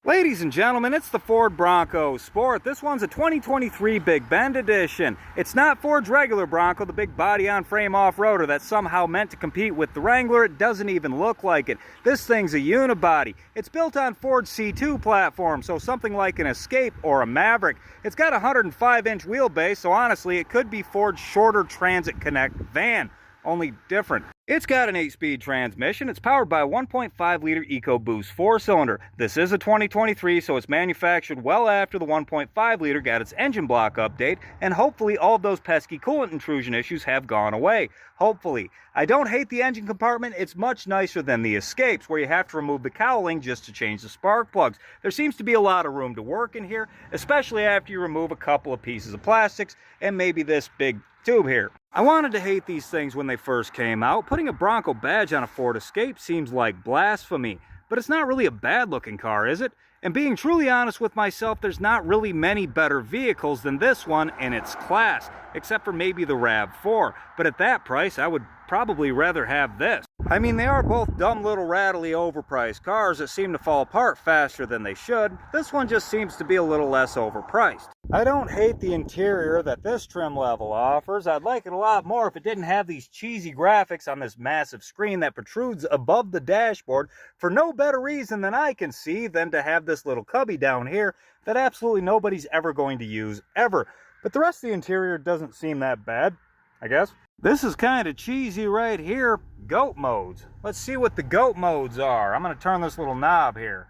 Ladies and gentlemen, it's the Ford Bronco Sport. This one's a 2023 Big Bend edition. It's not Ford's regular Bronco, the big body-on-frame off-roader that's somehow meant to compete with the Wrangler. It doesn't even look like it. This thing's a unibody. It's built on Ford's C2 platform, so something like an Escape or a Maverick. It's got a 105-inch wheelbase, so honestly, it could be Ford's shorter Transit Connect van, only different. It's got an 8-speed transmission. It's powered by a 1.5-liter EcoBoost 4-cylinder. This is a 2023, so it's manufactured well after the 1.5-liter got its engine block update, and hopefully all of those pesky coolant intrusion issues have gone away. Hopefully. I don't hate the engine compartment. It's much nicer than the Escapes, where you have to remove the cowling just to change the spark plugs. There seems to be a lot of room to work in here, especially after you remove a couple of pieces of plastics and maybe this big tube here. I wanted to hate these things when they first came out. Putting a Bronco badge on a Ford Escape seems like blasphemy, but it's not really a bad looking car, is it? And being truly honest with myself, there's not really many better vehicles than this one in its class, except for maybe the RAV4. But at that price, I would probably rather have this. I mean, they are both dumb little rattly overpriced cars that seem to fall apart faster than they should. This one just seems to be a little less overpriced. I don't hate the interior that this trim level offers. I'd like it a lot more if it didn't have these cheesy graphics on this massive screen that protrudes above the dashboard for no better reason than I can see than to have this little cubby down here that absolutely nobody's ever going to use, ever. But the rest of the interior doesn't seem that bad, I guess. This is kind of cheesy right here. Goat modes. Let's see what the goat modes are. I'm going to turn this little knob here.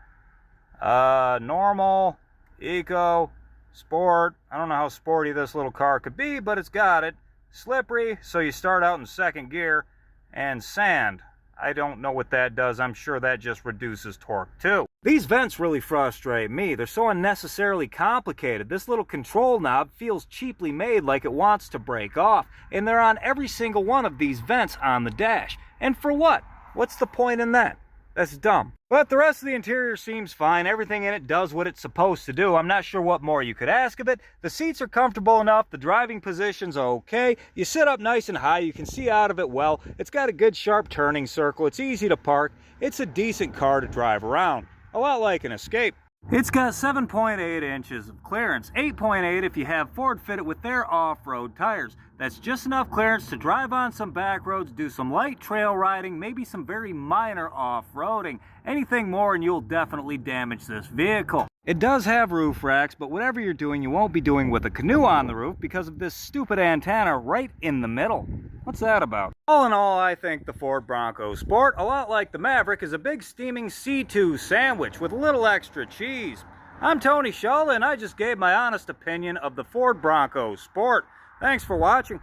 Normal, eco, sport. I don't know how sporty this little car could be, but it's got it. Slippery, so you start out in second gear. And sand. I don't know what that does. I'm sure that just reduces torque too. These vents really frustrate me. They're so unnecessarily complicated. This little control knob feels cheaply made, like it wants to break off. And they're on every single one of these vents on the dash. And for what? What's the point in that? That's dumb. But the rest of the interior seems fine. Everything in it does what it's supposed to do. I'm not sure what more you could ask of it. The seats are comfortable enough. The driving position's okay. You sit up nice and high. You can see out of it well. It's got a good sharp turning circle. It's easy to park. It's a decent car to drive around. A lot like an Escape. It's got 7.8 inches of clearance, 8.8 if you have Ford fitted with their off-road tires. That's just enough clearance to drive on some back roads, do some light trail riding, maybe some very minor off-roading. Anything more and you'll definitely damage this vehicle. It does have roof racks, but whatever you're doing, you won't be doing with a canoe on the roof because of this stupid antenna right in the middle. What's that about? All in all, I think the Ford Bronco Sport, a lot like the Maverick, is a big steaming C2 sandwich with a little extra cheese. I'm Tony Shull, and I just gave my honest opinion of the Ford Bronco Sport. Thanks for watching.